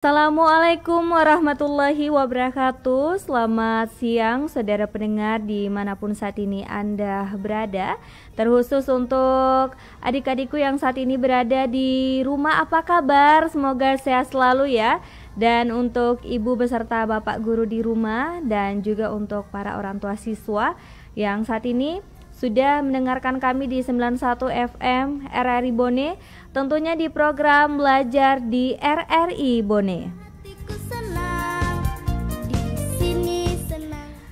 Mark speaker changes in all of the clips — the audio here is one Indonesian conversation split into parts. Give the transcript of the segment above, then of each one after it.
Speaker 1: Assalamualaikum warahmatullahi wabarakatuh. Selamat siang saudara pendengar dimanapun saat ini Anda berada. Terkhusus untuk adik-adikku yang saat ini berada di rumah, apa kabar? Semoga sehat selalu ya. Dan untuk ibu beserta bapak guru di rumah, dan juga untuk para orang tua siswa yang saat ini sudah mendengarkan kami di 91 FM RRI Bone, tentunya di program Belajar di RRI Bone.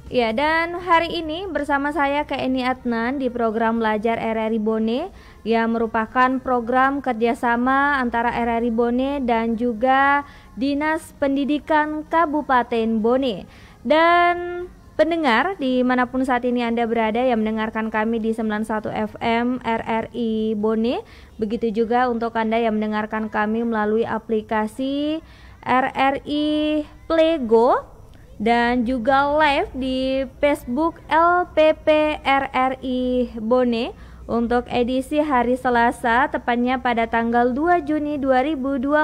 Speaker 1: Ya, dan hari ini bersama saya Eni Adnan di program Belajar RRI Bone, yang merupakan program kerjasama antara RRI Bone dan juga Dinas Pendidikan Kabupaten Bone. Dan pendengar dimanapun saat ini Anda berada yang mendengarkan kami di 91 FM RRI Bone, begitu juga untuk Anda yang mendengarkan kami melalui aplikasi RRI Playgo dan juga live di Facebook LPP RRI Bone untuk edisi hari Selasa, tepatnya pada tanggal 2 Juni 2020.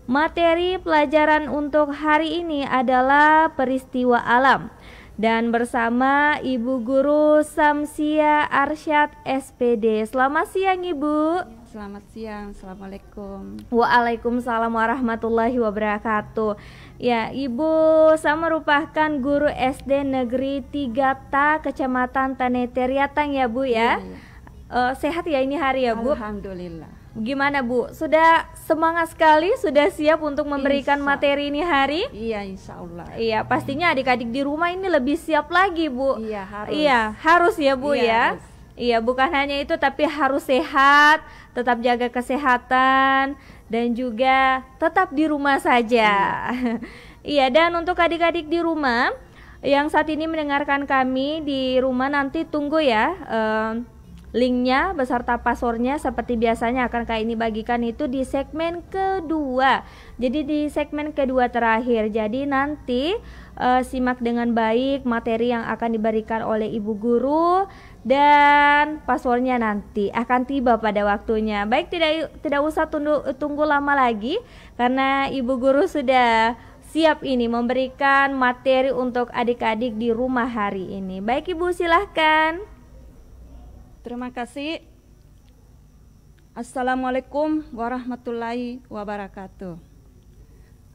Speaker 1: Materi pelajaran untuk hari ini adalah peristiwa alam, dan bersama Ibu Guru Samsia Arsyad SPD. Selamat siang Ibu.
Speaker 2: Selamat siang, Assalamualaikum.
Speaker 1: Waalaikumsalam warahmatullahi wabarakatuh. Ya, Ibu, saya merupakan guru SD Negeri 3 Kecamatan Taneteriatang ya Bu ya. Sehat ya ini hari ya Bu?
Speaker 2: Alhamdulillah.
Speaker 1: Gimana Bu? Sudah semangat sekali, sudah siap untuk memberikan materi ini hari?
Speaker 2: Iya, insya Allah.
Speaker 1: Iya, pastinya adik-adik di rumah ini lebih siap lagi Bu.
Speaker 2: Iya, harus.
Speaker 1: Iya, harus ya Bu ya.
Speaker 2: Harus.
Speaker 1: Iya, bukan hanya itu tapi harus sehat, tetap jaga kesehatan, dan juga tetap di rumah saja. Iya, dan untuk adik-adik di rumah yang saat ini mendengarkan kami di rumah, nanti tunggu ya linknya beserta passwordnya seperti biasanya akan Kak ini bagikan itu di segmen kedua. Jadi di segmen kedua terakhir. Jadi nanti simak dengan baik materi yang akan diberikan oleh Ibu Guru, dan passwordnya nanti akan tiba pada waktunya. Baik, tidak usah tunggu lama lagi, karena Ibu Guru sudah siap ini memberikan materi untuk adik-adik di rumah hari ini. Baik Ibu, silahkan.
Speaker 2: Terima kasih. Assalamualaikum warahmatullahi wabarakatuh.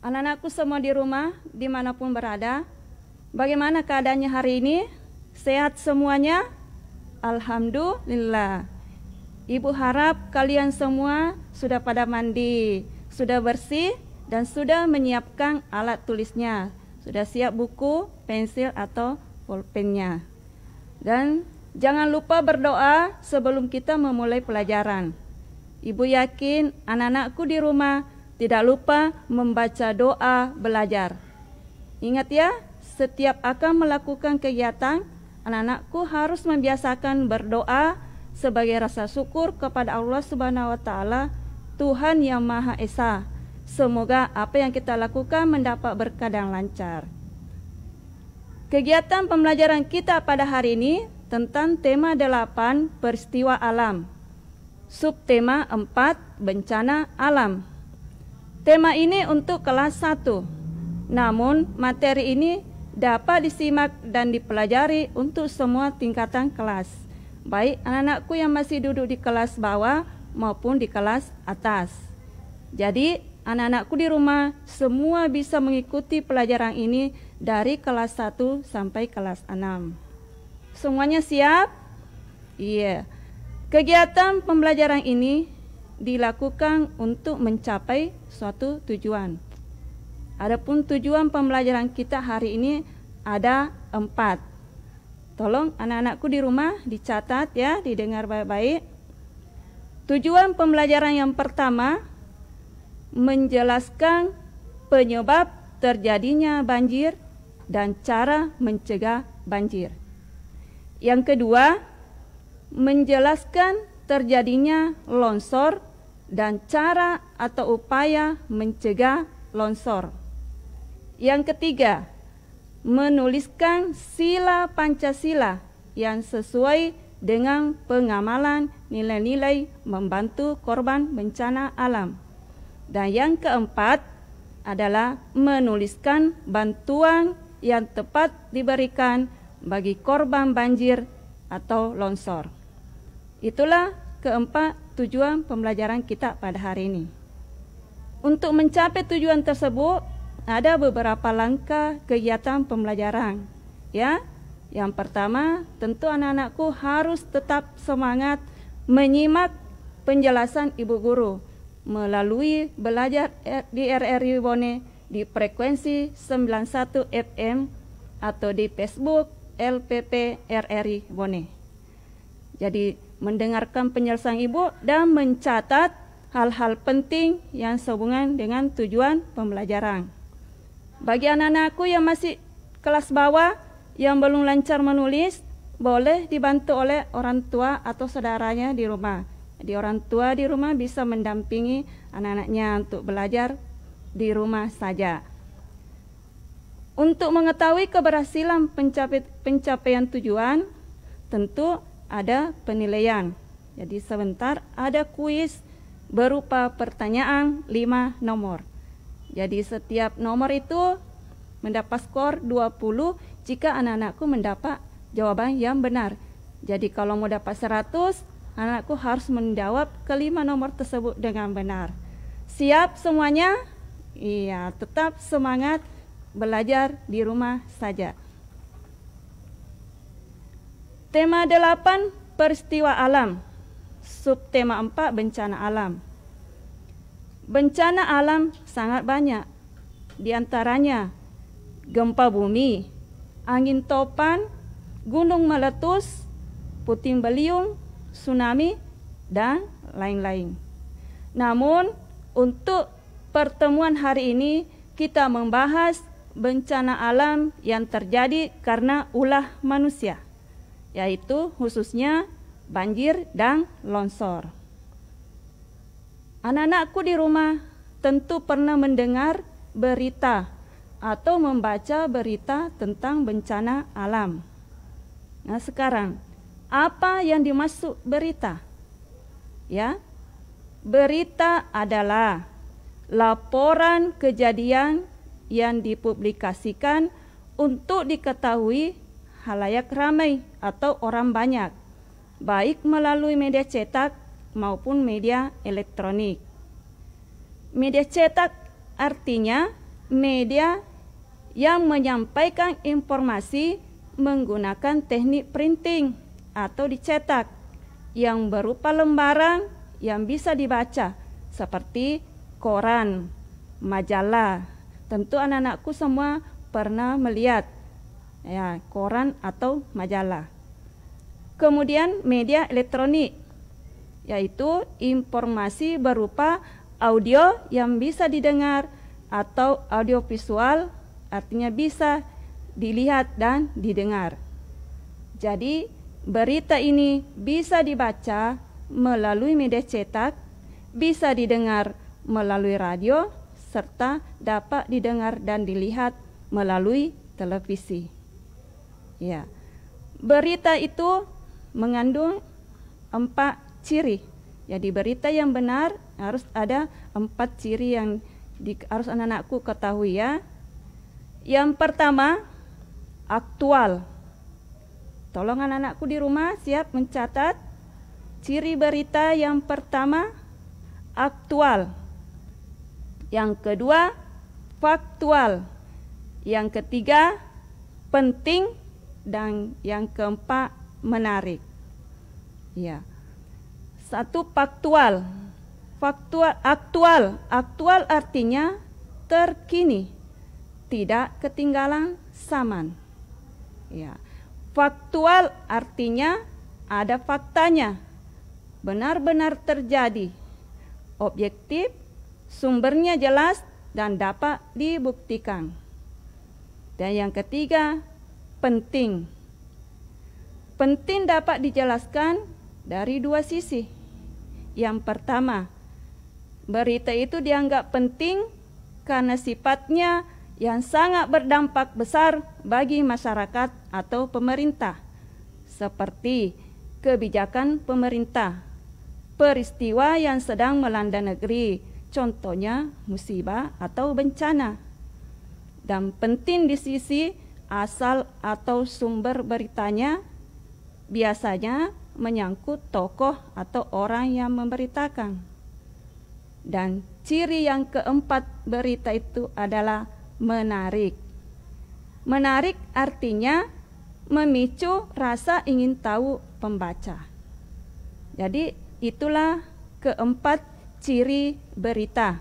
Speaker 2: Anak-anakku semua di rumah, dimanapun berada, bagaimana keadaannya hari ini? Sehat semuanya? Alhamdulillah. Ibu harap kalian semua sudah pada mandi, sudah bersih, dan sudah menyiapkan alat tulisnya. Sudah siap buku, pensil, atau pulpennya. Dan jangan lupa berdoa sebelum kita memulai pelajaran. Ibu yakin anak-anakku di rumah tidak lupa membaca doa belajar. Ingat ya, setiap akan melakukan kegiatan, anak-anakku harus membiasakan berdoa sebagai rasa syukur kepada Allah Subhanahu wa Ta'ala, Tuhan yang Maha Esa. Semoga apa yang kita lakukan mendapat berkah dan lancar. Kegiatan pembelajaran kita pada hari ini tentang tema 8 peristiwa alam, subtema 4 bencana alam. Tema ini untuk kelas 1, namun materi ini dapat disimak dan dipelajari untuk semua tingkatan kelas, baik anak-anakku yang masih duduk di kelas bawah maupun di kelas atas. Jadi anak-anakku di rumah semua bisa mengikuti pelajaran ini dari kelas 1 sampai kelas 6. Semuanya siap? Iya. Kegiatan pembelajaran ini dilakukan untuk mencapai suatu tujuan. Adapun tujuan pembelajaran kita hari ini ada 4. Tolong anak-anakku di rumah dicatat ya, didengar baik-baik. Tujuan pembelajaran yang pertama, menjelaskan penyebab terjadinya banjir dan cara mencegah banjir. Yang kedua, menjelaskan terjadinya longsor dan cara atau upaya mencegah longsor. Yang ketiga, menuliskan sila Pancasila yang sesuai dengan pengamalan nilai-nilai membantu korban bencana alam. Dan yang keempat adalah menuliskan bantuan yang tepat diberikan bagi korban banjir atau longsor. Itulah keempat tujuan pembelajaran kita pada hari ini. Untuk mencapai tujuan tersebut, ada beberapa langkah kegiatan pembelajaran. Ya, yang pertama, tentu anak-anakku harus tetap semangat menyimak penjelasan ibu guru melalui belajar di RRI Bone di frekuensi 91 FM atau di Facebook LPP RRI Bone. Jadi mendengarkan penjelasan ibu dan mencatat hal-hal penting yang sehubungan dengan tujuan pembelajaran. Bagi anak-anakku yang masih kelas bawah yang belum lancar menulis, boleh dibantu oleh orang tua atau saudaranya di rumah. Jadi orang tua di rumah bisa mendampingi anak-anaknya untuk belajar di rumah saja. Untuk mengetahui keberhasilan pencapaian tujuan, tentu ada penilaian. Jadi sebentar ada kuis berupa pertanyaan 5 nomor. Jadi setiap nomor itu mendapat skor 20 jika anak-anakku mendapat jawaban yang benar. Jadi kalau mau dapat 100, anak-anakku harus menjawab kelima nomor tersebut dengan benar. Siap semuanya? Iya, tetap semangat belajar di rumah saja. Tema 8, peristiwa alam. Subtema 4, bencana alam. Bencana alam sangat banyak. Di antaranya gempa bumi, angin topan, gunung meletus, puting beliung, tsunami, dan lain-lain. Namun, untuk pertemuan hari ini kita membahas bencana alam yang terjadi karena ulah manusia, yaitu khususnya banjir dan longsor. Anak-anakku di rumah tentu pernah mendengar berita atau membaca berita tentang bencana alam. Nah, sekarang apa yang dimaksud berita? Ya, berita adalah laporan kejadian yang dipublikasikan untuk diketahui halayak ramai atau orang banyak, baik melalui media cetak maupun media elektronik. Media cetak artinya media yang menyampaikan informasi menggunakan teknik printing atau dicetak yang berupa lembaran yang bisa dibaca seperti koran, majalah. Tentu anak-anakku semua pernah melihat ya, koran atau majalah. Kemudian media elektronik, yaitu informasi berupa audio yang bisa didengar atau audiovisual, artinya bisa dilihat dan didengar. Jadi berita ini bisa dibaca melalui media cetak, bisa didengar melalui radio, serta dapat didengar dan dilihat melalui televisi. Ya, berita itu mengandung 4 ciri. Jadi berita yang benar harus ada 4 ciri yang harus anak-anakku ketahui ya. Yang pertama, aktual. Tolong anak-anakku di rumah siap mencatat. Ciri berita yang pertama, aktual. Yang kedua, faktual. Yang ketiga, penting. Dan yang keempat, menarik. Ya. 1, faktual. Aktual artinya terkini, tidak ketinggalan zaman. Ya. Faktual artinya ada faktanya, benar-benar terjadi, objektif, sumbernya jelas dan dapat dibuktikan. Dan yang ketiga, penting. Penting dapat dijelaskan dari 2 sisi. Yang pertama, berita itu dianggap penting karena sifatnya yang sangat berdampak besar bagi masyarakat atau pemerintah, seperti kebijakan pemerintah, peristiwa yang sedang melanda negeri, contohnya musibah atau bencana. Dan penting di sisi asal atau sumber beritanya biasanya menyangkut tokoh atau orang yang memberitakan. Dan ciri yang keempat berita itu adalah menarik. Menarik artinya memicu rasa ingin tahu pembaca. Jadi itulah keempat ciri berita.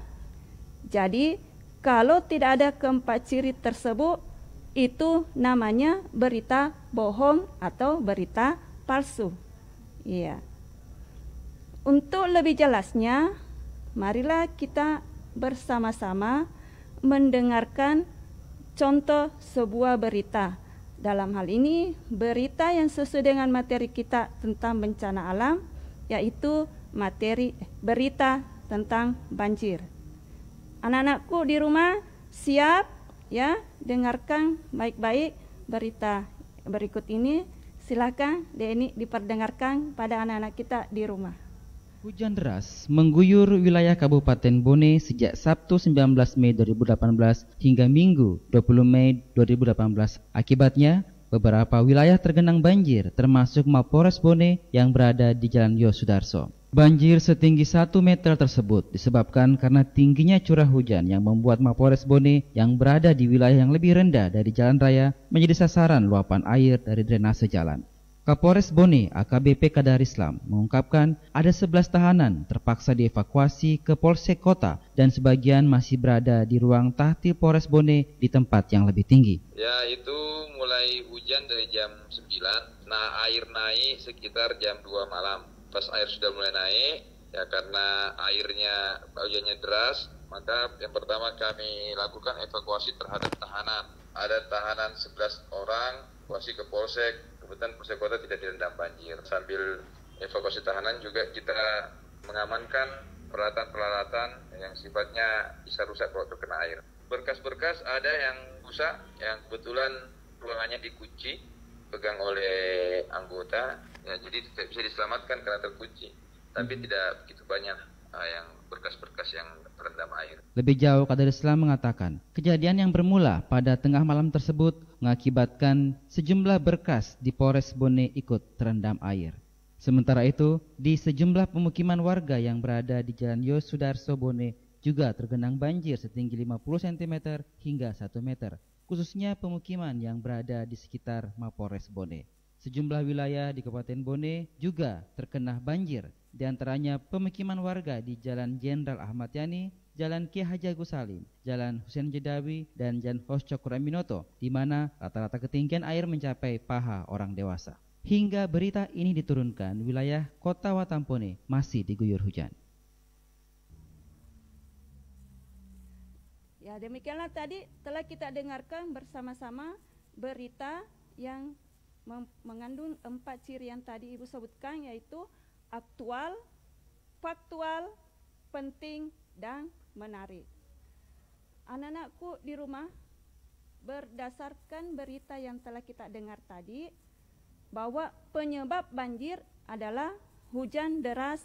Speaker 2: Jadi kalau tidak ada keempat ciri tersebut, itu namanya berita bohong atau berita palsu. Iya. Untuk lebih jelasnya, marilah kita bersama-sama mendengarkan contoh sebuah berita. Dalam hal ini, berita yang sesuai dengan materi kita tentang bencana alam, yaitu berita tentang banjir. Anak-anakku di rumah siap ya, dengarkan baik-baik berita berikut ini. Silakan Deni diperdengarkan pada anak-anak kita di rumah.
Speaker 3: Hujan deras mengguyur wilayah Kabupaten Bone sejak Sabtu 19 Mei 2018 hingga Minggu 20 Mei 2018. Akibatnya, beberapa wilayah tergenang banjir termasuk Mapores Bone yang berada di Jalan Yosudarso. Banjir setinggi 1 meter tersebut disebabkan karena tingginya curah hujan yang membuat Mapores Bone yang berada di wilayah yang lebih rendah dari jalan raya menjadi sasaran luapan air dari drainase jalan. Kapolres Bone AKBP Kadar Islam mengungkapkan ada 11 tahanan terpaksa dievakuasi ke Polsek Kota dan sebagian masih berada di ruang tahti Polres Bone di tempat yang lebih tinggi.
Speaker 4: Ya, itu mulai hujan dari jam 9, nah air naik sekitar jam 2 malam. Pas air sudah mulai naik, ya karena hujannya deras, maka yang pertama kami lakukan evakuasi terhadap tahanan. Ada tahanan 11 orang, evakuasi ke Polsek. Kebetulan Polsek Kota tidak direndam banjir. Sambil evakuasi tahanan juga kita mengamankan peralatan-peralatan yang sifatnya bisa rusak kalau terkena air. Berkas-berkas ada yang rusak, yang kebetulan ruangannya dikunci, pegang oleh anggota, ya, jadi tidak bisa diselamatkan karena terkunci. Tapi tidak begitu banyak yang berkas-berkas yang terendam air.
Speaker 3: Lebih jauh, Kadar Islam mengatakan, kejadian yang bermula pada tengah malam tersebut mengakibatkan sejumlah berkas di Polres Bone ikut terendam air. Sementara itu, di sejumlah pemukiman warga yang berada di Jalan Yosudarso Bone juga tergenang banjir setinggi 50 cm hingga 1 meter. Khususnya pemukiman yang berada di sekitar Mapores Bone. Sejumlah wilayah di Kabupaten Bone juga terkena banjir, di antaranya pemukiman warga di Jalan Jenderal Ahmad Yani, Jalan Ki Haji Agus Salim, Jalan Husein Jedawi, dan Jalan Hos Cokro Aminoto, di mana rata-rata ketinggian air mencapai paha orang dewasa. Hingga berita ini diturunkan, wilayah Kota Watampone masih diguyur hujan.
Speaker 2: Ya, demikianlah tadi telah kita dengarkan bersama-sama berita yang mengandung 4 ciri yang tadi Ibu sebutkan, yaitu aktual, faktual, penting, dan menarik. Anak-anakku di rumah, berdasarkan berita yang telah kita dengar tadi, bahwa penyebab banjir adalah hujan deras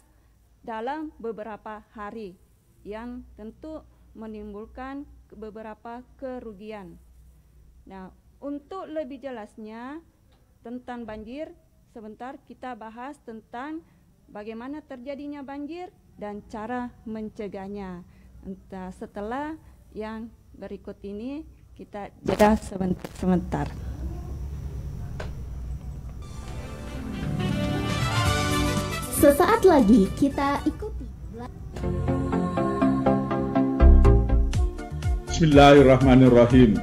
Speaker 2: dalam beberapa hari yang tentu menimbulkan beberapa kerugian. Nah, untuk lebih jelasnya tentang banjir, sebentar kita bahas tentang bagaimana terjadinya banjir dan cara mencegahnya. Setelah yang berikut ini kita jeda sebentar.
Speaker 5: Sesaat lagi kita ikuti.
Speaker 6: Bismillahirrahmanirrahim.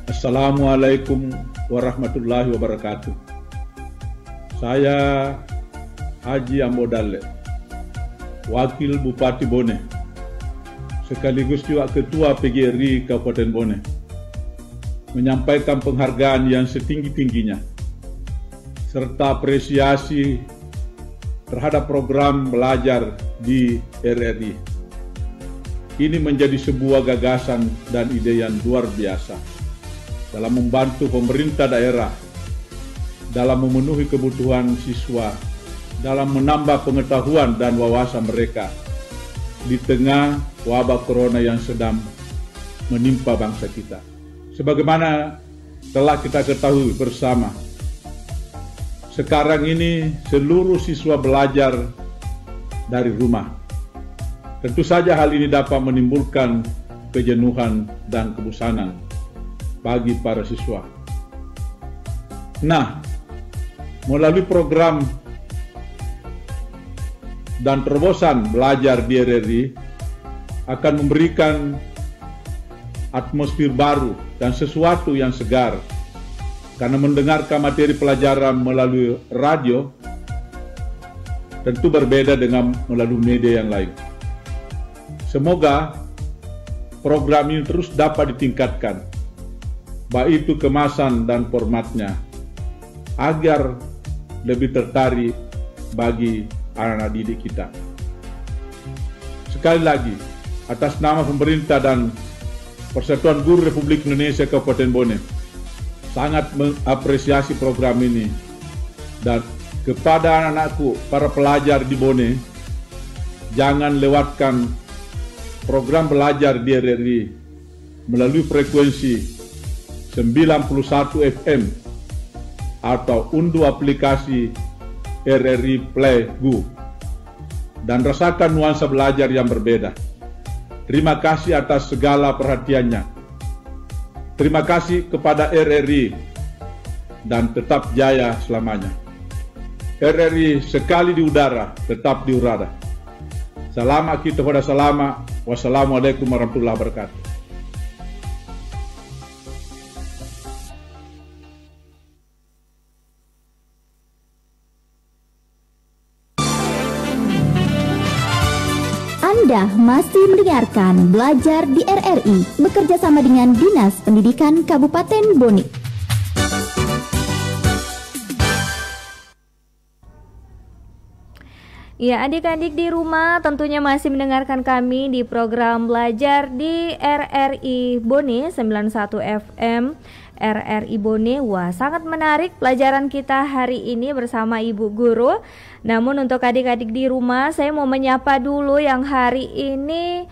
Speaker 6: Assalamualaikum warahmatullahi wabarakatuh. Saya Haji Amodale, Wakil Bupati Bone, sekaligus juga Ketua PGRI Kabupaten Bone, menyampaikan penghargaan yang setinggi-tingginya serta apresiasi terhadap program belajar di RRI. Ini menjadi sebuah gagasan dan ide yang luar biasa dalam membantu pemerintah daerah dalam memenuhi kebutuhan siswa, dalam menambah pengetahuan dan wawasan mereka di tengah wabah corona yang sedang menimpa bangsa kita. Sebagaimana telah kita ketahui bersama, sekarang ini seluruh siswa belajar dari rumah. Tentu saja hal ini dapat menimbulkan kejenuhan dan kebosanan bagi para siswa. Nah, melalui program dan terobosan belajar di RRI akan memberikan atmosfer baru dan sesuatu yang segar, karena mendengarkan materi pelajaran melalui radio tentu berbeda dengan melalui media yang lain. Semoga program ini terus dapat ditingkatkan, baik itu kemasan dan formatnya, agar lebih tertarik bagi anak-anak didik kita. Sekali lagi, atas nama pemerintah dan Persatuan Guru Republik Indonesia Kabupaten Bone, sangat mengapresiasi program ini. Dan kepada anak-anakku, para pelajar di Bone, jangan lewatkan program belajar di RRI melalui frekuensi 91 FM atau unduh aplikasi RRI Play Go dan rasakan nuansa belajar yang berbeda. Terima kasih atas segala perhatiannya. Terima kasih kepada RRI dan tetap jaya selamanya. RRI sekali di udara, tetap di udara. Selamat kita pada selama. Wassalamualaikum warahmatullahi wabarakatuh.
Speaker 5: Anda masih mendengarkan Belajar di RRI bekerja sama dengan Dinas Pendidikan Kabupaten Bone.
Speaker 1: Ya, adik-adik di rumah tentunya masih mendengarkan kami di program Belajar di RRI Bone 91 FM RRI Bone. Wah, sangat menarik pelajaran kita hari ini bersama Ibu Guru. Namun untuk adik-adik di rumah, saya mau menyapa dulu yang hari ini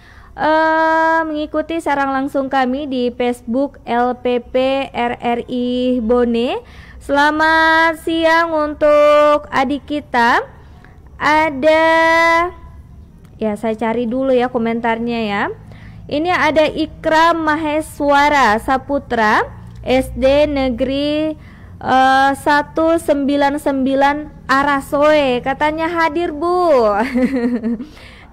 Speaker 1: mengikuti siaran langsung kami di Facebook LPP RRI Bone. Selamat siang untuk adik kita. Ada, ya saya cari dulu ya komentarnya ya. Ini ada Ikram Maheswara Saputra, SD Negeri 199 Arasoe, katanya hadir Bu.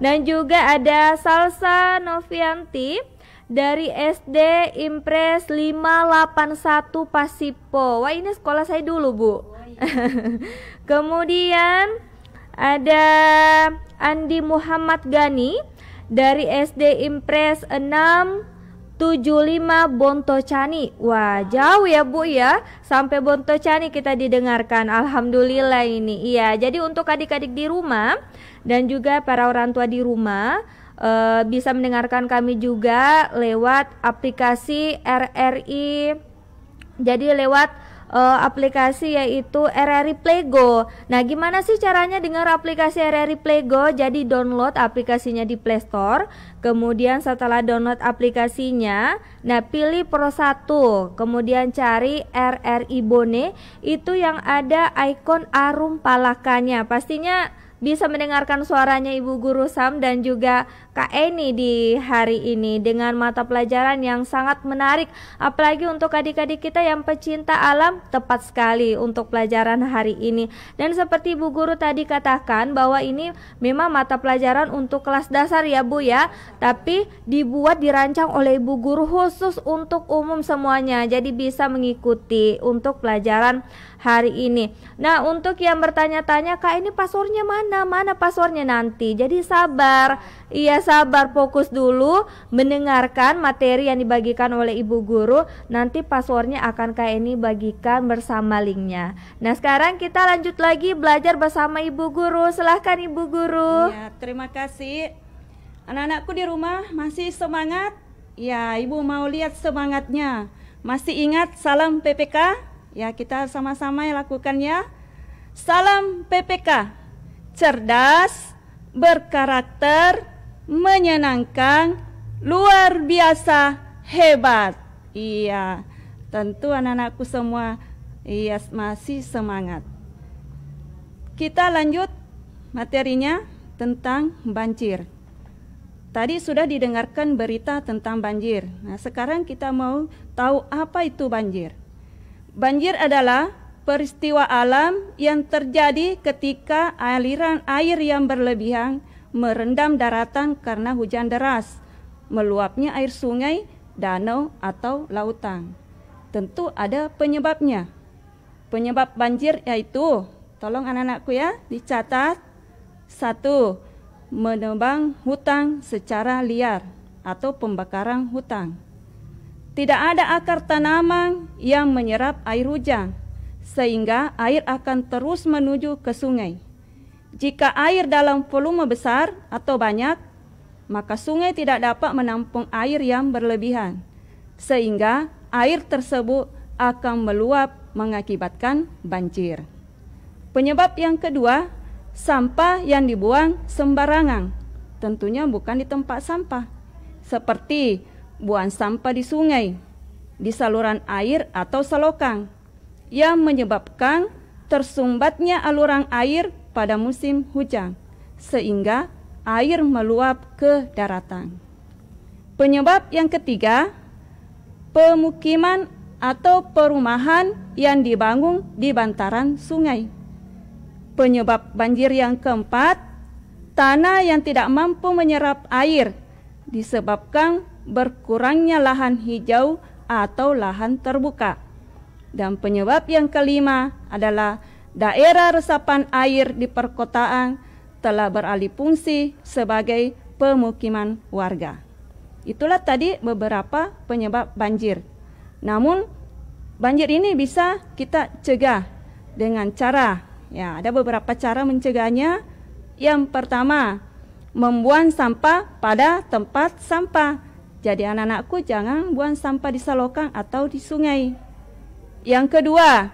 Speaker 1: Dan juga ada Salsa Novianti dari SD Impres 581 Pasipo. Wah, ini sekolah saya dulu Bu. Kemudian ada Andi Muhammad Gani dari SD Impres 675 Bontocani. Wah, jauh ya Bu ya, sampai Bontocani kita didengarkan. Alhamdulillah ini. Iya, jadi untuk adik-adik di rumah dan juga para orang tua di rumah bisa mendengarkan kami juga lewat aplikasi RRI. Jadi lewat aplikasi yaitu RRI Play Go. Nah, gimana sih caranya dengar aplikasi RRI Play Go? Jadi download aplikasinya di Play Store. Kemudian setelah download aplikasinya, nah pilih Pro 1. Kemudian cari RRI Bone, itu yang ada ikon arum palakanya. Pastinya bisa mendengarkan suaranya Ibu Guru Sam dan juga Kak Eni di hari ini dengan mata pelajaran yang sangat menarik. Apalagi untuk adik-adik kita yang pecinta alam, tepat sekali untuk pelajaran hari ini. Dan seperti Ibu Guru tadi katakan bahwa ini memang mata pelajaran untuk kelas dasar ya Bu ya, tapi dibuat dirancang oleh Ibu Guru khusus untuk umum semuanya. Jadi bisa mengikuti untuk pelajaran hari ini. Nah, untuk yang bertanya-tanya, Kak ini passwordnya mana passwordnya nanti. Jadi sabar, iya sabar, fokus dulu mendengarkan materi yang dibagikan oleh Ibu Guru. Nanti passwordnya akan Kak ini bagikan bersama linknya. Nah, sekarang kita lanjut lagi belajar bersama Ibu Guru. Silahkan Ibu Guru.
Speaker 2: Ya, terima kasih. Anak-anakku di rumah masih semangat? Ya, Ibu mau lihat semangatnya. Masih ingat salam PPK? Ya, kita sama-sama lakukan ya. Salam PPK, cerdas, berkarakter, menyenangkan, luar biasa, hebat. Iya, tentu anak-anakku semua masih semangat. Kita lanjut materinya tentang banjir. Tadi sudah didengarkan berita tentang banjir. Nah, sekarang kita mau tahu apa itu banjir. Banjir adalah peristiwa alam yang terjadi ketika aliran air yang berlebihan merendam daratan karena hujan deras, meluapnya air sungai, danau, atau lautan. Tentu ada penyebabnya. Penyebab banjir yaitu, tolong anak-anakku ya, dicatat. 1. Menebang hutan secara liar atau pembakaran hutan. Tidak ada akar tanaman yang menyerap air hujan, sehingga air akan terus menuju ke sungai. Jika air dalam volume besar atau banyak, maka sungai tidak dapat menampung air yang berlebihan, sehingga air tersebut akan meluap mengakibatkan banjir. Penyebab yang kedua, sampah yang dibuang sembarangan, tentunya bukan di tempat sampah, seperti buang sampah di sungai, di saluran air atau selokan, yang menyebabkan tersumbatnya aluran air pada musim hujan, sehingga air meluap ke daratan. Penyebab yang ketiga, pemukiman atau perumahan yang dibangun di bantaran sungai. Penyebab banjir yang keempat, tanah yang tidak mampu menyerap air disebabkan berkurangnya lahan hijau atau lahan terbuka. Dan penyebab yang kelima adalah daerah resapan air di perkotaan telah beralih fungsi sebagai pemukiman warga. Itulah tadi beberapa penyebab banjir. Namun banjir ini bisa kita cegah dengan cara, ya, ada beberapa cara mencegahnya. Yang pertama, membuang sampah pada tempat sampah. Jadi anak-anakku jangan buang sampah di selokan atau di sungai. Yang kedua,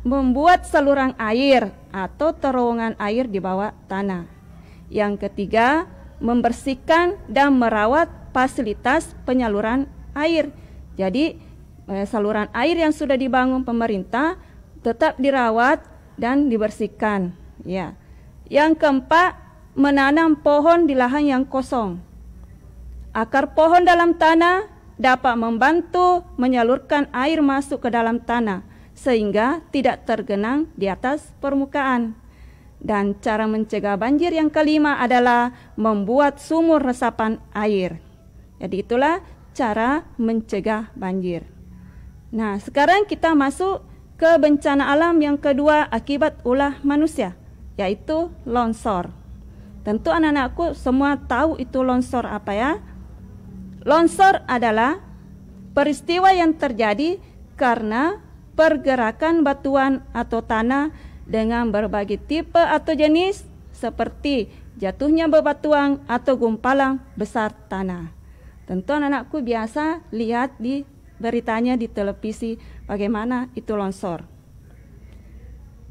Speaker 2: membuat saluran air atau terowongan air di bawah tanah. Yang ketiga, membersihkan dan merawat fasilitas penyaluran air. Jadi saluran air yang sudah dibangun pemerintah tetap dirawat dan dibersihkan. Ya. Yang keempat, menanam pohon di lahan yang kosong. Akar pohon dalam tanah dapat membantu menyalurkan air masuk ke dalam tanah sehingga tidak tergenang di atas permukaan. Dan cara mencegah banjir yang kelima adalah membuat sumur resapan air. Jadi itulah cara mencegah banjir. Nah, sekarang kita masuk ke bencana alam yang kedua akibat ulah manusia, yaitu longsor. Tentu anak-anakku semua tahu itu longsor apa ya? Longsor adalah peristiwa yang terjadi karena pergerakan batuan atau tanah dengan berbagai tipe atau jenis, seperti jatuhnya bebatuan atau gumpalan besar tanah. Tentu anak-anakku biasa lihat di beritanya di televisi bagaimana itu longsor.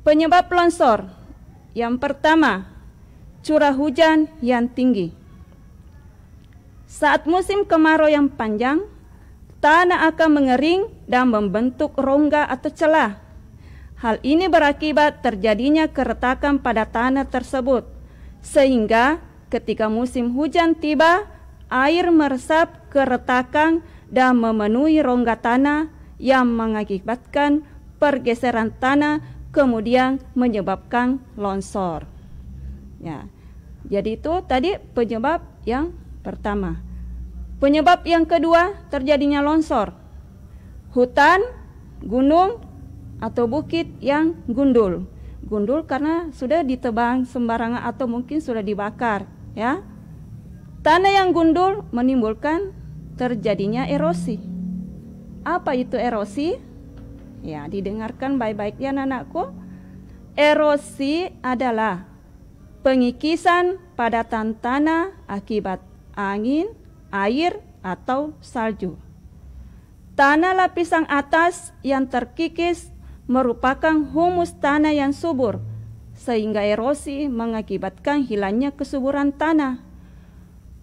Speaker 2: Penyebab longsor yang pertama, curah hujan yang tinggi. Saat musim kemarau yang panjang, tanah akan mengering dan membentuk rongga atau celah. Hal ini berakibat terjadinya keretakan pada tanah tersebut, sehingga ketika musim hujan tiba, air meresap ke retakan dan memenuhi rongga tanah yang mengakibatkan pergeseran tanah, kemudian menyebabkan longsor. Ya, jadi itu tadi penyebab yang pertama. Penyebab yang kedua terjadinya longsor, hutan, gunung, atau bukit yang gundul. Gundul karena sudah ditebang sembarangan atau mungkin sudah dibakar, ya. Tanah yang gundul menimbulkan terjadinya erosi. Apa itu erosi? Ya, didengarkan baik-baik ya anak-anakku. Erosi adalah pengikisan padatan tanah akibat angin, air, atau salju. Tanah lapisan atas yang terkikis merupakan humus tanah yang subur, sehingga erosi mengakibatkan hilangnya kesuburan tanah.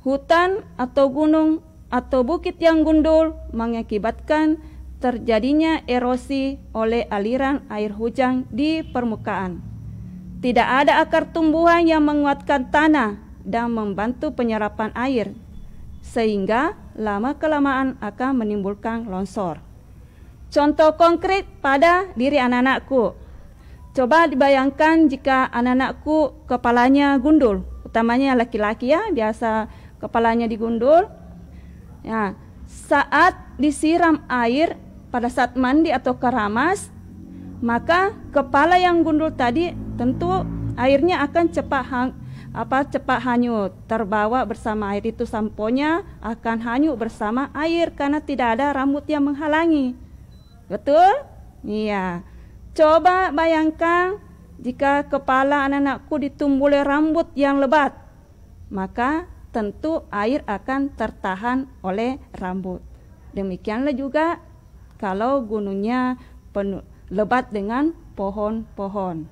Speaker 2: hutan atau gunung atau bukit yang gundul mengakibatkan terjadinya erosi oleh aliran air hujan di permukaan. Tidak ada akar tumbuhan yang menguatkan tanah dan membantu penyerapan air, sehingga lama-kelamaan akan menimbulkan longsor. Contoh konkret pada diri anak-anakku. Coba dibayangkan jika anak-anakku kepalanya gundul, utamanya laki-laki ya, biasa kepalanya digundul. Ya, saat disiram air pada saat mandi atau keramas, maka kepala yang gundul tadi tentu airnya akan cepat hanyut, terbawa bersama air itu, samponya akan hanyut bersama air karena tidak ada rambut yang menghalangi. Betul? Iya. Coba bayangkan jika kepala anak-anakku ditumbuli rambut yang lebat, maka tentu air akan tertahan oleh rambut. Demikianlah juga kalau gunungnya penuh lebat dengan pohon-pohon.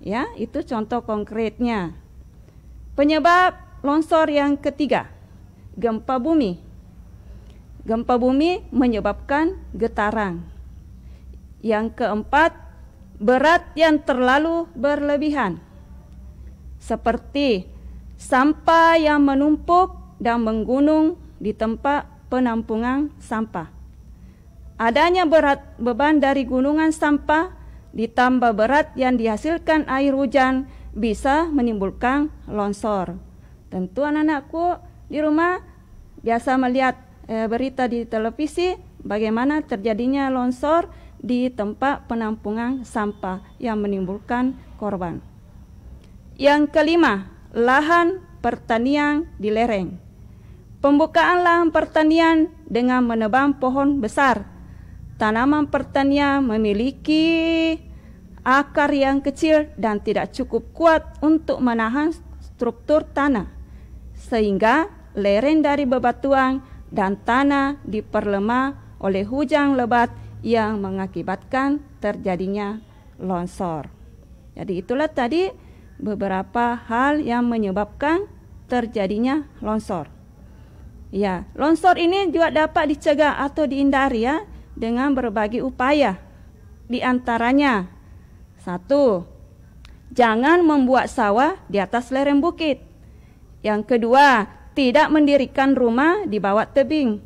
Speaker 2: Ya, itu contoh konkretnya. Penyebab longsor yang ketiga, gempa bumi. Gempa bumi menyebabkan getaran. Yang keempat, berat yang terlalu berlebihan, seperti sampah yang menumpuk dan menggunung di tempat penampungan sampah. Adanya beban dari gunungan sampah ditambah berat yang dihasilkan air hujan bisa menimbulkan longsor. Tentu anak-anakku di rumah biasa melihat berita di televisi bagaimana terjadinya longsor di tempat penampungan sampah yang menimbulkan korban. Yang kelima, lahan pertanian di lereng. Pembukaan lahan pertanian dengan menebang pohon besar. Tanaman pertanian memiliki akar yang kecil dan tidak cukup kuat untuk menahan struktur tanah, sehingga lereng dari bebatuan dan tanah diperlemah oleh hujan lebat yang mengakibatkan terjadinya longsor. Jadi itulah tadi beberapa hal yang menyebabkan terjadinya longsor. Ya, longsor ini juga dapat dicegah atau dihindari ya dengan berbagai upaya. Di antaranya, 1. Jangan membuat sawah di atas lereng bukit. Yang kedua, tidak mendirikan rumah di bawah tebing.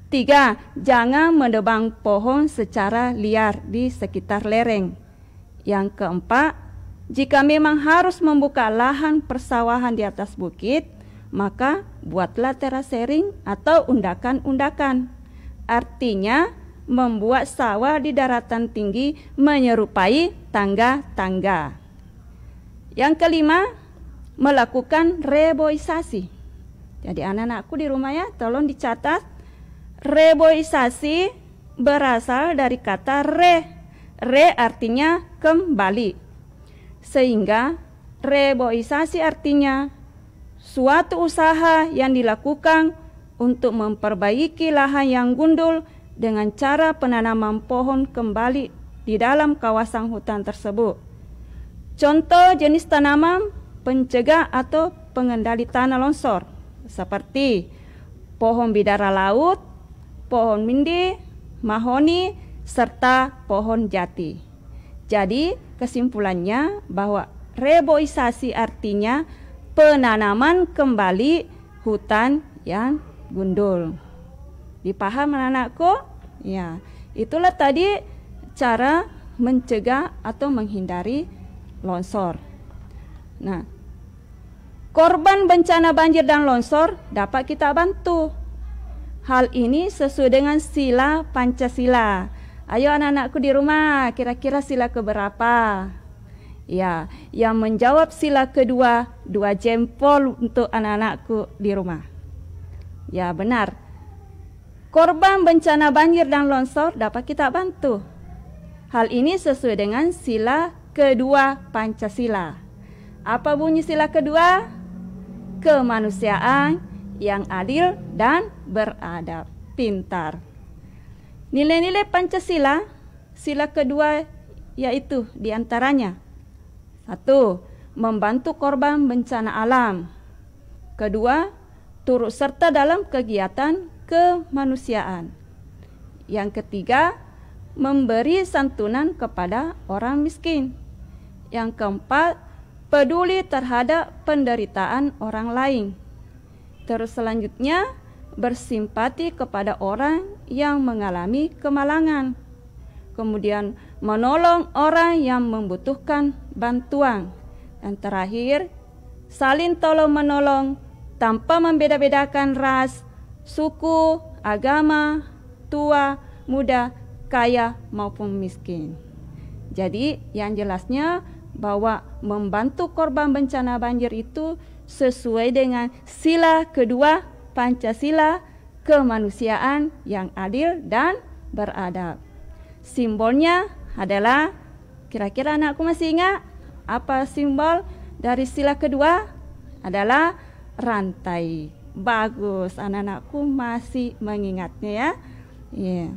Speaker 2: 3. Jangan menebang pohon secara liar di sekitar lereng. Yang keempat, jika memang harus membuka lahan persawahan di atas bukit, maka buatlah terasering atau undakan-undakan. Artinya, membuat sawah di daratan tinggi menyerupai tangga-tangga. Yang kelima, melakukan reboisasi. Jadi anak-anakku di rumah ya, tolong dicatat. Reboisasi berasal dari kata re. Re artinya kembali. Sehingga reboisasi artinya suatu usaha yang dilakukan untuk memperbaiki lahan yang gundul dengan cara penanaman pohon kembali di dalam kawasan hutan tersebut. Contoh jenis tanaman pencegah atau pengendali tanah longsor seperti pohon bidara laut, pohon mindi, mahoni, serta pohon jati. Jadi kesimpulannya bahwa reboisasi artinya penanaman kembali hutan yang gundul. Dipaham anak-anakku? Ya, itulah tadi cara mencegah atau menghindari longsor. Nah, korban bencana banjir dan longsor dapat kita bantu. Hal ini sesuai dengan sila Pancasila. Ayo anak-anakku di rumah, kira-kira sila keberapa? Ya, yang menjawab sila kedua, 2 jempol untuk anak-anakku di rumah. Ya, benar. Korban bencana banjir dan longsor dapat kita bantu. Hal ini sesuai dengan sila kedua Pancasila. Apa bunyi sila kedua? Kemanusiaan yang adil dan beradab. Pintar. Nilai-nilai Pancasila, sila kedua yaitu diantaranya: 1. Membantu korban bencana alam. Kedua, turut serta dalam kegiatan kemanusiaan. Yang ketiga, memberi santunan kepada orang miskin. Yang keempat, peduli terhadap penderitaan orang lain. Terus selanjutnya, bersimpati kepada orang yang mengalami kemalangan. Kemudian menolong orang yang membutuhkan bantuan. Dan terakhir, saling tolong menolong tanpa membeda-bedakan ras, suku, agama, tua, muda, kaya maupun miskin. Jadi yang jelasnya bahwa membantu korban bencana banjir itu sesuai dengan sila kedua Pancasila, kemanusiaan yang adil dan beradab. Simbolnya adalah, kira-kira anakku masih ingat apa simbol dari sila kedua? Adalah rantai. Bagus, anak-anakku masih mengingatnya ya. Yeah.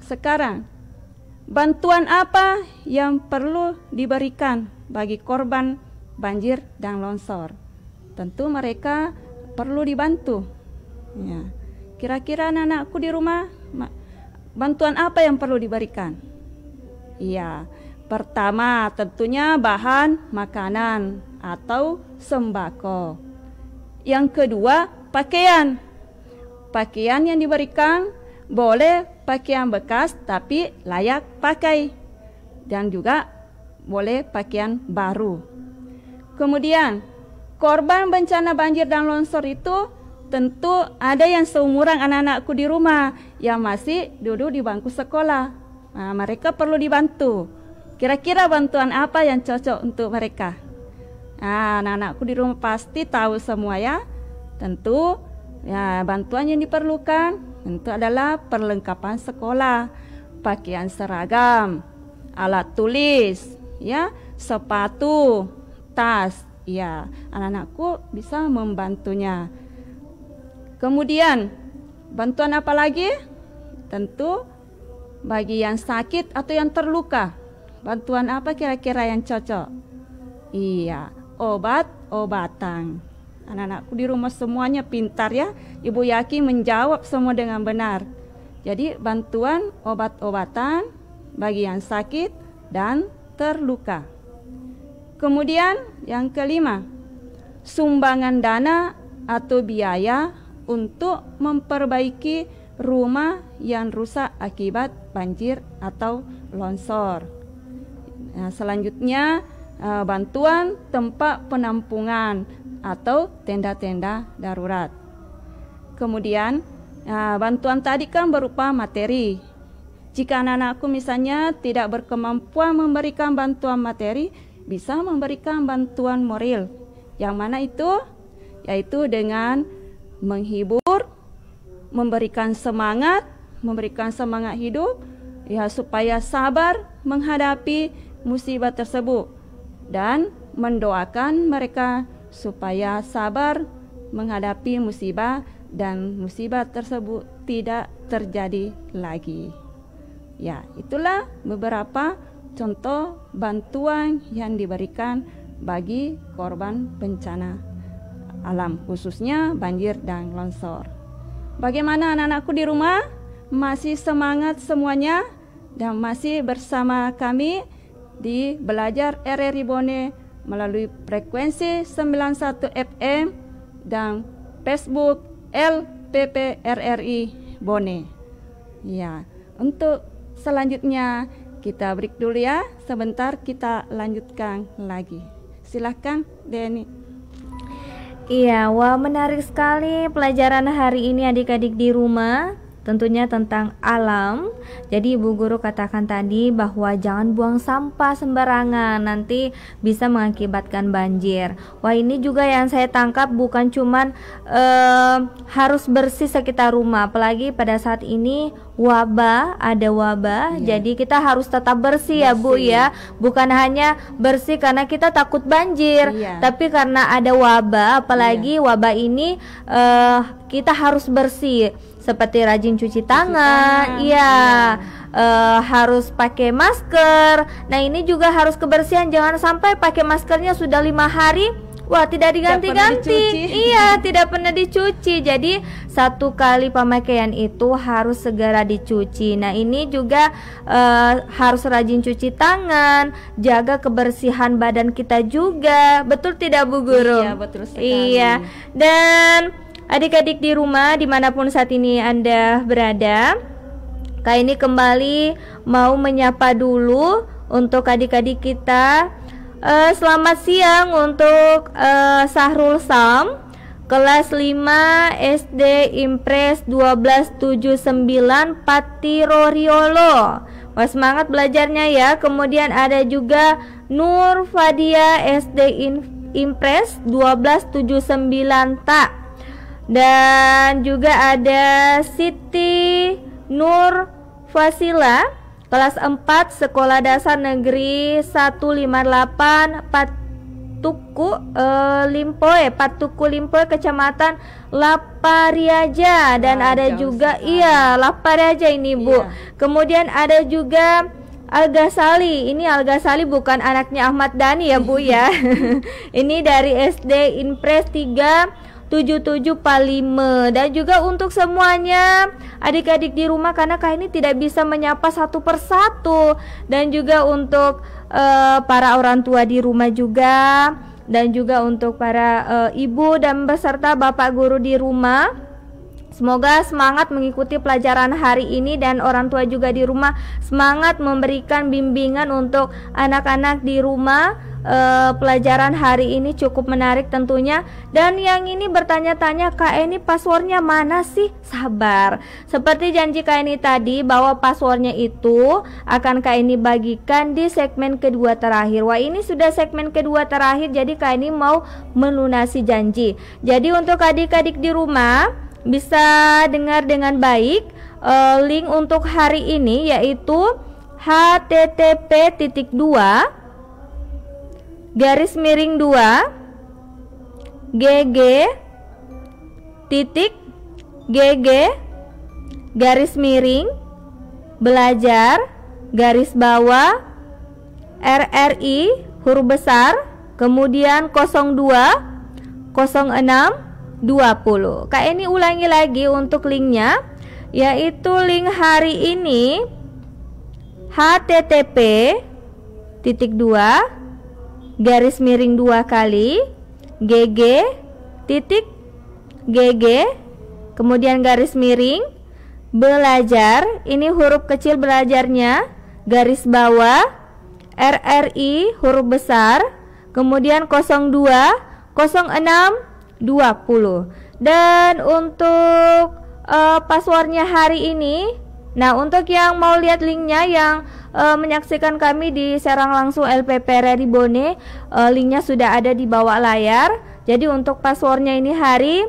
Speaker 2: Sekarang, bantuan apa yang perlu diberikan bagi korban banjir dan longsor? Tentu mereka perlu dibantu. Ya. Kira-kira anak-anakku di rumah, bantuan apa yang perlu diberikan? Iya, pertama tentunya bahan makanan atau sembako. Yang kedua, pakaian. Pakaian yang diberikan boleh pakaian bekas tapi layak pakai. Dan juga boleh pakaian baru. Kemudian, korban bencana banjir dan longsor itu tentu ada yang seumuran anak-anakku di rumah yang masih duduk di bangku sekolah. Nah, mereka perlu dibantu. Kira-kira bantuan apa yang cocok untuk mereka? Nah, anak-anakku di rumah pasti tahu semua ya. Tentu ya, bantuan yang diperlukan tentu adalah perlengkapan sekolah, pakaian seragam, alat tulis, ya, sepatu, tas. Ya, anak-anakku bisa membantunya. Kemudian, bantuan apa lagi? Tentu bagi yang sakit atau yang terluka. Bantuan apa kira-kira yang cocok? Iya, obat-obatan. Anak-anakku di rumah semuanya pintar ya. Ibu Yaki menjawab semua dengan benar. Jadi bantuan obat-obatan bagi yang sakit dan terluka. Kemudian yang kelima, sumbangan dana atau biaya untuk memperbaiki rumah yang rusak akibat banjir atau longsor. Nah, selanjutnya bantuan tempat penampungan atau tenda-tenda darurat. Kemudian bantuan tadi kan berupa materi. Jika anak-anakku misalnya tidak berkemampuan memberikan bantuan materi, bisa memberikan bantuan moral. Yang mana itu? Yaitu dengan menghibur, memberikan semangat hidup ya, supaya sabar menghadapi musibah tersebut, dan mendoakan mereka supaya sabar menghadapi musibah dan musibah tersebut tidak terjadi lagi. Ya, itulah beberapa contoh bantuan yang diberikan bagi korban bencana alam, khususnya banjir dan longsor. Bagaimana anak-anakku di rumah? Masih semangat semuanya dan masih bersama kami di Belajar RRI Bone melalui frekuensi 91 FM dan Facebook LPP RRI Bone. Ya, untuk selanjutnya kita break dulu ya. Sebentar kita lanjutkan lagi. Silahkan Deni.
Speaker 1: Iya, wah menarik sekali pelajaran hari ini adik-adik di rumah. Tentunya tentang alam. Jadi Ibu Guru katakan tadi bahwa jangan buang sampah sembarangan, nanti bisa mengakibatkan banjir. Wah, ini juga yang saya tangkap, bukan cuman harus bersih sekitar rumah, apalagi pada saat ini ada wabah. Iya. Jadi kita harus tetap bersih ya Bu ya. Bukan hanya bersih karena kita takut banjir, iya, tapi karena ada wabah, apalagi wabah ini kita harus bersih. Seperti rajin cuci tangan, harus pakai masker. Nah, ini juga harus kebersihan. Jangan sampai pakai maskernya sudah 5 hari wah tidak diganti-ganti. Iya, tidak pernah dicuci. Jadi satu kali pemakaian itu harus segera dicuci. Nah, ini juga harus rajin cuci tangan, jaga kebersihan badan kita juga. Betul tidak Bu Guru?
Speaker 2: Iya, betul sekali.
Speaker 1: Iya. Dan adik-adik di rumah dimanapun saat ini Anda berada, Kak ini kembali mau menyapa dulu untuk adik-adik kita. Selamat siang untuk Sahrul Sam, kelas 5 SD Impres 1279 Patiro Riolo. Wah, semangat belajarnya ya. Kemudian ada juga Nur Fadia SD Impres 1279 Tak. Dan juga ada Siti Nur Fasila kelas 4 Sekolah Dasar Negeri 158 Patuku Limpoe Kecamatan Lapariaja. Dan ada juga Lapariaja ini Bu. Kemudian ada juga Al-Ghazali. Ini Al-Ghazali bukan anaknya Ahmad Dhani ya Bu ya. Ini dari SD Impres 377 Palime. Dan juga untuk semuanya adik-adik di rumah, karena Kak ini tidak bisa menyapa satu persatu. Dan juga untuk para orang tua di rumah juga, dan juga untuk para ibu dan beserta bapak guru di rumah. Semoga semangat mengikuti pelajaran hari ini, dan orang tua juga di rumah semangat memberikan bimbingan untuk anak-anak di rumah. Pelajaran hari ini cukup menarik tentunya. Dan yang ini bertanya-tanya, Kak ini passwordnya mana sih? Sabar, seperti janji Kak ini tadi bahwa passwordnya itu akan Kak ini bagikan di segmen kedua terakhir. Wah, ini sudah segmen kedua terakhir, jadi Kak ini mau melunasi janji. Jadi untuk adik-adik di rumah bisa dengar dengan baik link untuk hari ini, yaitu http://gg.gg/belajar/RRI huruf besar kemudian 020620. Kak ini ulangi lagi untuk linknya, yaitu link hari ini http://2 kali gg.gg kemudian garis miring belajar, ini huruf kecil belajarnya, garis bawah RRI huruf besar kemudian 020620. Dan untuk passwordnya hari ini, nah untuk yang mau lihat linknya, yang menyaksikan kami di Serang langsung LPP RRI Bone, linknya sudah ada di bawah layar. Jadi untuk passwordnya ini hari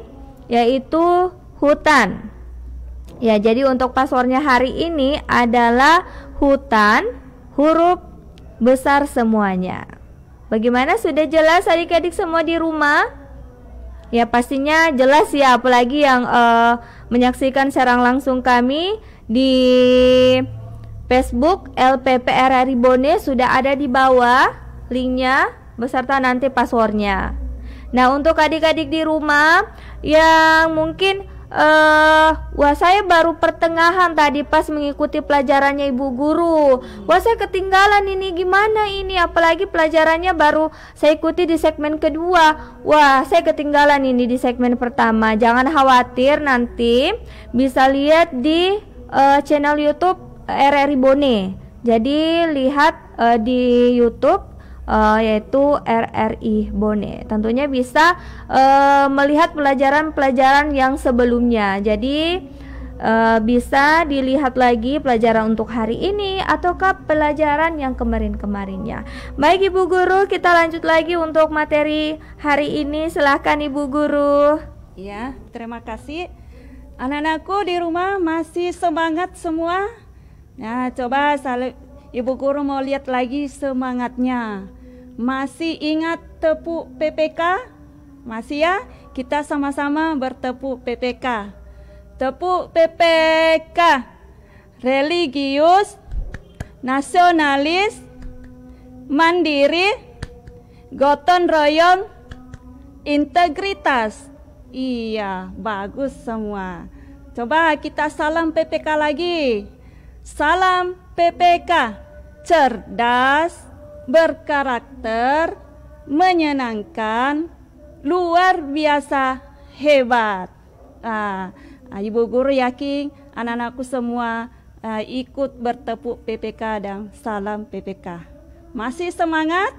Speaker 1: yaitu hutan. Ya, jadi untuk passwordnya hari ini adalah hutan, huruf besar semuanya. Bagaimana, sudah jelas adik-adik semua di rumah? Ya pastinya jelas ya, apalagi yang menyaksikan Serang langsung kami di Facebook LPP RRI Bone, sudah ada di bawah linknya beserta nanti passwordnya. Nah untuk adik-adik di rumah yang mungkin wah saya baru pertengahan tadi pas mengikuti pelajarannya ibu guru, wah saya ketinggalan ini, gimana ini, apalagi pelajarannya baru saya ikuti di segmen kedua, wah saya ketinggalan ini di segmen pertama. Jangan khawatir, nanti bisa lihat di channel YouTube RRI Bone. Jadi lihat di YouTube yaitu RRI Bone. Tentunya bisa melihat pelajaran-pelajaran yang sebelumnya. Jadi bisa dilihat lagi pelajaran untuk hari ini ataukah pelajaran yang kemarin-kemarinnya. Baik Ibu Guru, kita lanjut lagi untuk materi hari ini. Silahkan Ibu Guru.
Speaker 2: Ya, terima kasih. Anak-anakku di rumah masih semangat semua? Nah, coba Ibu Guru mau lihat lagi semangatnya. Masih ingat tepuk PPK? Masih ya? Kita sama-sama bertepuk PPK. Tepuk PPK. Religius, nasionalis, mandiri, gotong royong, integritas. Iya, bagus semua. Coba kita salam PPK lagi. Salam PPK, cerdas, berkarakter, menyenangkan, luar biasa, hebat. Ibu guru yakin anak-anakku semua ikut bertepuk PPK dan salam PPK. Masih semangat?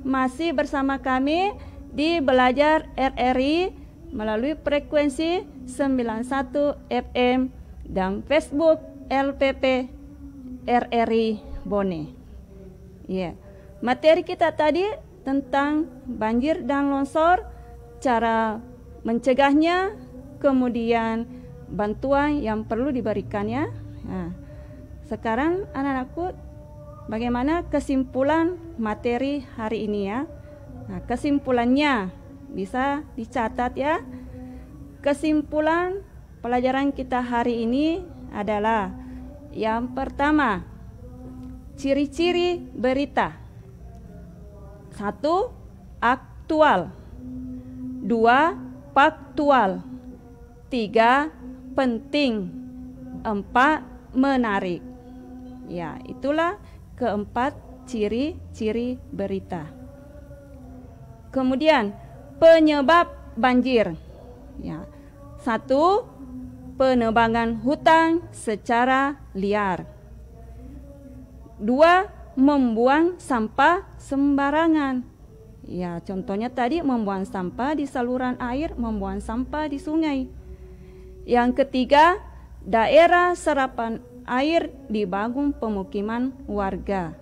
Speaker 2: Masih bersama kami di Belajar RRI melalui frekuensi 91 FM dan Facebook LPP RRI Bone. Materi kita tadi tentang banjir dan longsor, cara mencegahnya, kemudian bantuan yang perlu diberikannya. Sekarang anak-anakku, bagaimana kesimpulan materi hari ini ya? Kesimpulannya bisa dicatat ya. Kesimpulan pelajaran kita hari ini adalah yang pertama, ciri-ciri berita. 1. Aktual. 2. Faktual. 3. Penting. 4. Menarik. Ya, itulah keempat ciri-ciri berita. Kemudian penyebab banjir. 1. Penebangan hutan secara liar. 2. Membuang sampah sembarangan. Contohnya tadi membuang sampah di saluran air, membuang sampah di sungai. Yang ketiga, daerah serapan air dibangun pemukiman warga.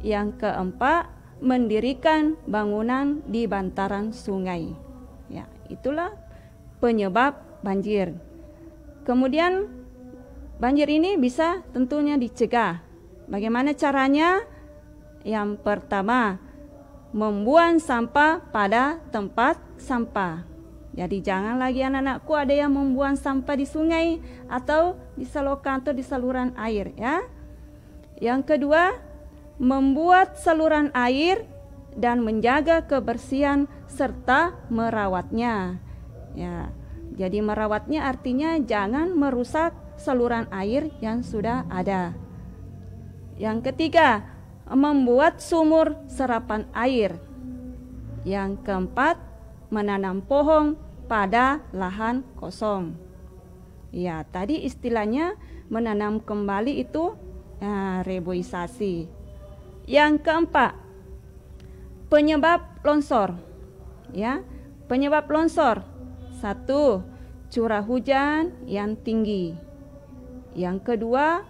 Speaker 2: Yang keempat, mendirikan bangunan di bantaran sungai. Itulah penyebab banjir. Kemudian banjir ini bisa tentunya dicegah. Bagaimana caranya? Yang pertama, membuang sampah pada tempat sampah. Jadi jangan lagi anak-anakku ada yang membuang sampah di sungai atau di selokan atau di saluran air ya. Yang kedua, membuat saluran air dan menjaga kebersihan serta merawatnya. Jadi merawatnya artinya jangan merusak saluran air yang sudah ada. Yang ketiga, membuat sumur serapan air. Yang keempat, menanam pohon pada lahan kosong. Tadi istilahnya menanam kembali itu reboisasi. Yang keempat, penyebab longsor. Penyebab longsor. 1. Curah hujan yang tinggi. Yang kedua,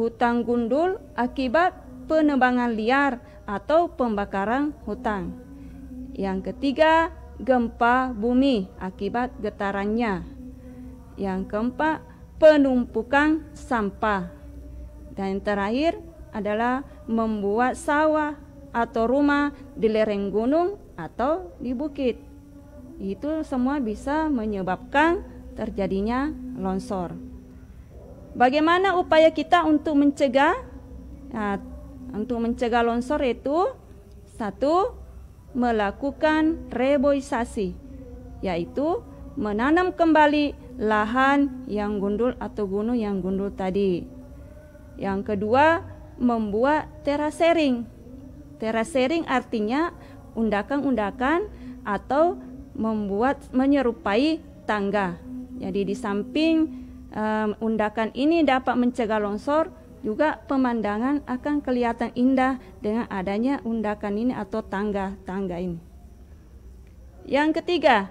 Speaker 2: hutan gundul akibat penebangan liar atau pembakaran hutan. Yang ketiga, gempa bumi akibat getarannya. Yang keempat, penumpukan sampah. Dan yang terakhir adalah membuat sawah atau rumah di lereng gunung atau di bukit. Itu semua bisa menyebabkan terjadinya longsor. Bagaimana upaya kita untuk mencegah? Untuk mencegah longsor itu 1. Melakukan reboisasi, yaitu menanam kembali lahan yang gundul atau gunung yang gundul tadi. Yang kedua, membuat terasering. Terasering artinya undakan-undakan atau menyerupai tangga. Jadi di samping undakan ini dapat mencegah longsor, juga pemandangan akan kelihatan indah dengan adanya undakan ini atau tangga-tangga ini. Yang ketiga,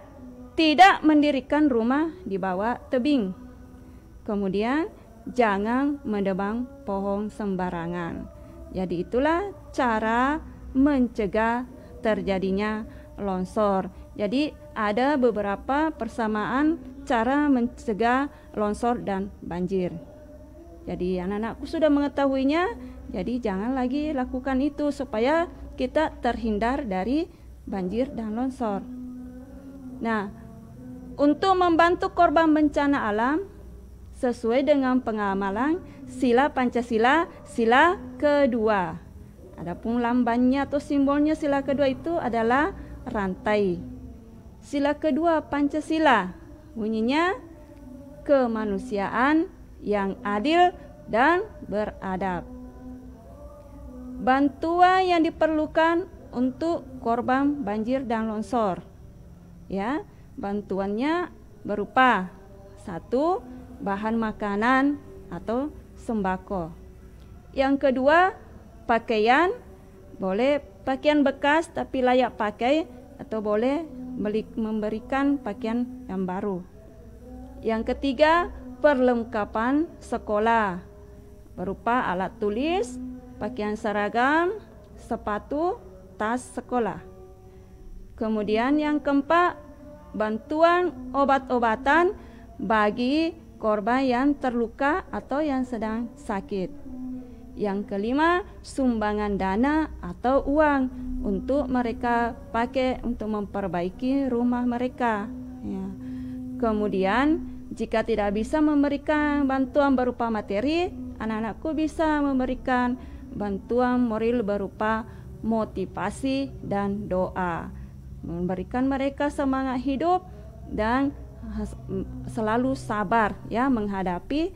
Speaker 2: tidak mendirikan rumah di bawah tebing. Kemudian jangan menebang pohon sembarangan. Jadi itulah cara mencegah terjadinya longsor. Jadi ada beberapa persamaan cara mencegah longsor dan banjir. Jadi anak-anakku sudah mengetahuinya, jadi jangan lagi lakukan itu supaya kita terhindar dari banjir dan longsor. Nah, untuk membantu korban bencana alam sesuai dengan pengamalan sila Pancasila, sila kedua. Adapun lambangnya atau simbolnya sila kedua itu adalah rantai. Sila kedua Pancasila, bunyinya kemanusiaan yang adil dan beradab. Bantuan yang diperlukan untuk korban banjir dan longsor. Ya, bantuannya berupa 1. Bahan makanan atau sembako. Yang kedua, pakaian, boleh pakaian bekas tapi layak pakai, atau boleh memberikan pakaian yang baru. Yang ketiga, perlengkapan sekolah berupa alat tulis, pakaian seragam, sepatu, tas sekolah. Kemudian yang keempat, bantuan obat-obatan bagi korban yang terluka atau yang sedang sakit. Yang kelima, sumbangan dana atau uang untuk mereka pakai untuk memperbaiki rumah mereka. Ya. Kemudian, jika tidak bisa memberikan bantuan berupa materi, anak-anakku bisa memberikan bantuan moral berupa motivasi dan doa, memberikan mereka semangat hidup dan selalu sabar ya menghadapi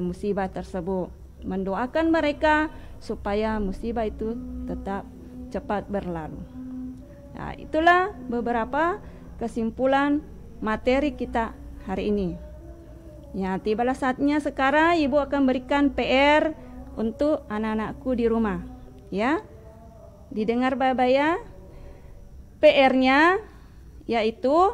Speaker 2: musibah tersebut. Mendoakan mereka supaya musibah itu tetap cepat berlalu. Nah, itulah beberapa kesimpulan materi kita hari ini. Ya, tibalah saatnya sekarang Ibu akan berikan PR untuk anak-anakku di rumah. Ya, didengar Bapak ya. PR-nya yaitu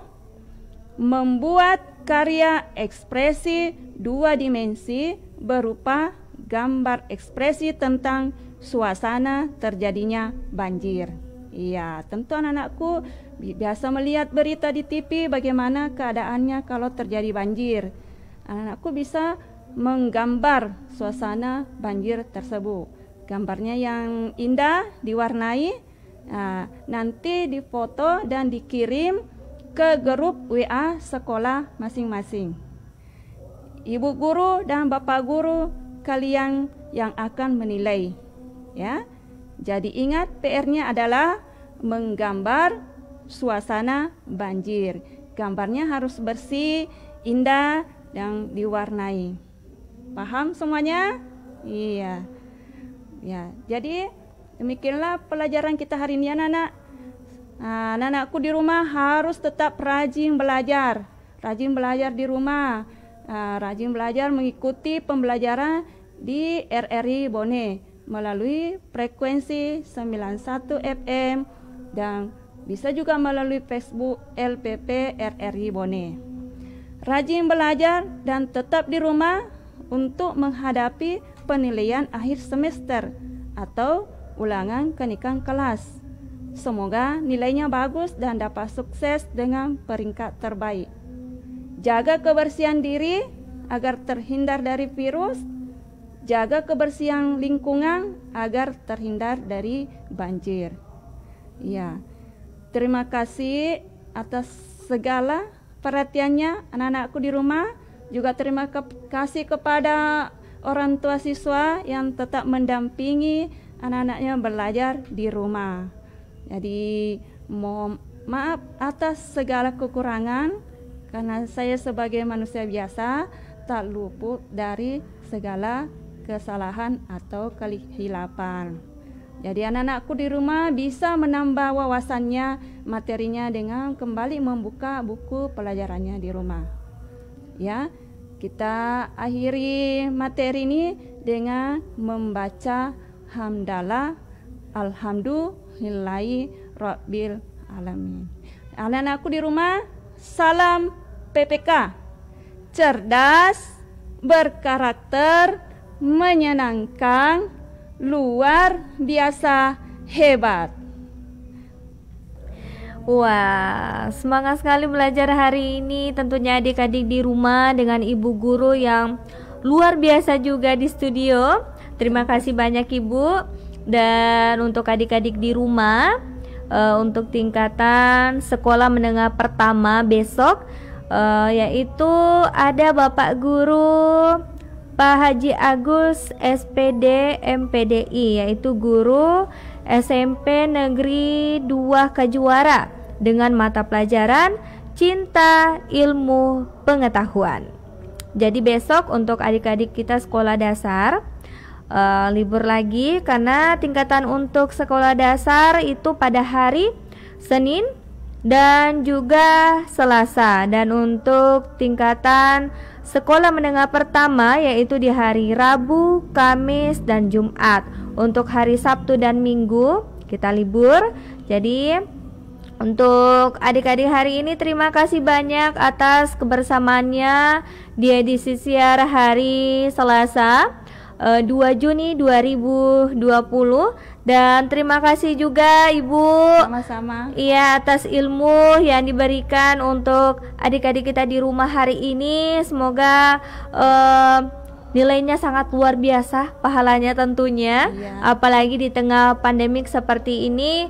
Speaker 2: membuat karya ekspresi 2 dimensi berupa gambar ekspresi tentang suasana terjadinya banjir. Iya, tentu anak-anakku biasa melihat berita di TV bagaimana keadaannya kalau terjadi banjir. Anak-anakku bisa menggambar suasana banjir tersebut. Gambarnya yang indah, diwarnai, nanti difoto dan dikirim ke grup WA sekolah masing-masing. Ibu guru dan bapak guru kalian yang akan menilai. Ya, jadi ingat PR-nya adalah menggambar suasana banjir. Gambarnya harus bersih, indah, dan diwarnai. Paham semuanya? Iya. Ya, jadi demikianlah pelajaran kita hari ini anak-anak. Anak-anakku di rumah harus tetap rajin belajar. Rajin belajar di rumah. Rajin belajar mengikuti pembelajaran di RRI Bone melalui frekuensi 91 FM dan bisa juga melalui Facebook LPP RRI Bone. Rajin belajar dan tetap di rumah untuk menghadapi penilaian akhir semester atau ulangan kenaikan kelas. Semoga nilainya bagus dan dapat sukses dengan peringkat terbaik. Jaga kebersihan diri agar terhindar dari virus. Jaga kebersihan lingkungan agar terhindar dari banjir. Ya, terima kasih atas segala perhatiannya anak-anakku di rumah. Juga terima kasih kepada orang tua siswa yang tetap mendampingi anak-anaknya belajar di rumah. Jadi mohon maaf atas segala kekurangan karena saya sebagai manusia biasa tak luput dari segala kesalahan atau kehilapan. Jadi anak-anakku di rumah bisa menambah wawasannya, materinya dengan kembali membuka buku pelajarannya di rumah. Ya, kita akhiri materi ini dengan membaca hamdalah alhamdulillahi rabbil alamin. Anak-anakku di rumah, salam PPK. Cerdas, berkarakter, menyenangkan, luar biasa hebat.
Speaker 1: Wah, semangat sekali belajar hari ini. Tentunya adik-adik di rumah dengan ibu guru yang luar biasa juga di studio. Terima kasih banyak Ibu. Dan untuk adik-adik di rumah, untuk tingkatan sekolah menengah pertama besok, yaitu ada Bapak Guru Pak Haji Agus SPD MPDI, yaitu guru SMP Negeri 2 Kejuara dengan mata pelajaran Cinta Ilmu Pengetahuan. Jadi besok untuk adik-adik kita sekolah dasar libur lagi, karena tingkatan untuk sekolah dasar itu pada hari Senin dan juga Selasa, dan untuk tingkatan sekolah menengah pertama yaitu di hari Rabu, Kamis, dan Jumat. Untuk hari Sabtu dan Minggu kita libur. Jadi untuk adik-adik hari ini terima kasih banyak atas kebersamaannya di edisi siar hari Selasa 2 Juni 2020, dan terima kasih juga Ibu.
Speaker 2: Sama-sama.
Speaker 1: Iya, atas ilmu yang diberikan untuk adik-adik kita di rumah hari ini. Semoga nilainya sangat luar biasa, pahalanya tentunya. Apalagi di tengah pandemik seperti ini,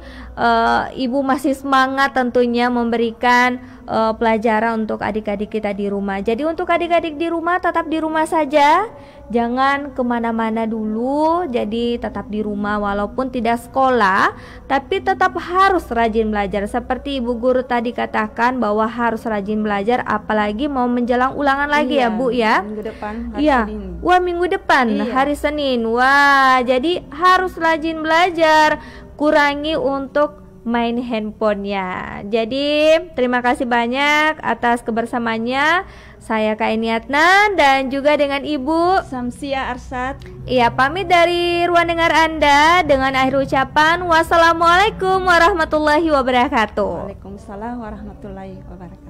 Speaker 1: Ibu masih semangat tentunya memberikan pelajaran untuk adik-adik kita di rumah. Jadi untuk adik-adik di rumah, tetap di rumah saja, jangan kemana-mana dulu. Jadi tetap di rumah walaupun tidak sekolah, tapi tetap harus rajin belajar. Seperti Ibu Guru tadi katakan bahwa harus rajin belajar, apalagi mau menjelang ulangan lagi ya Bu ya.
Speaker 2: Minggu depan hari Senin.
Speaker 1: Wah, minggu depan hari Senin. Wah, jadi harus rajin belajar, kurangi untuk main handphonenya. Jadi terima kasih banyak atas kebersamaannya. Saya Kak Eni Adnan dan juga dengan Ibu
Speaker 2: Samsia Arsad.
Speaker 1: Iya, pamit dari ruang dengar Anda dengan akhir ucapan wassalamualaikum warahmatullahi wabarakatuh.
Speaker 2: Waalaikumsalam warahmatullahi wabarakatuh.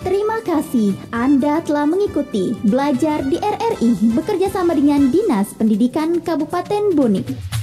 Speaker 5: Terima kasih Anda telah mengikuti Belajar di RRI bekerja sama dengan Dinas Pendidikan Kabupaten Bone.